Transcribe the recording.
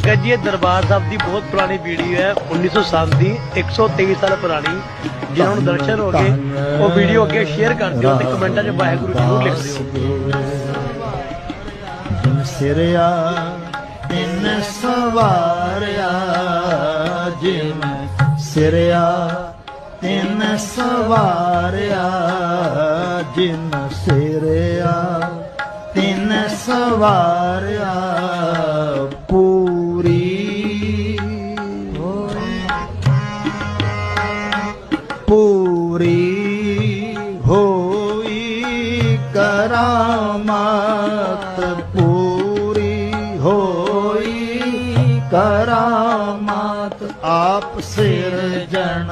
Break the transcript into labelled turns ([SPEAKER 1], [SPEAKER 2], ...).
[SPEAKER 1] संगत जी दरबार साहब की बहुत पुरानी वीडियो है 1907 की 123 साल पुरानी जिन्होंने दर्शन हो गए वो वीडियो अगे शेयर कर दियो ते कमेंटां च वाहिगुरू जरूर लिख दियो।
[SPEAKER 2] सिरया तिन सवारिया जिन सिरया तिन सवारिया जिन सिरया तिन सवारिया पूरी पूरी होई करामत पूरी होई करामत आप सिरजन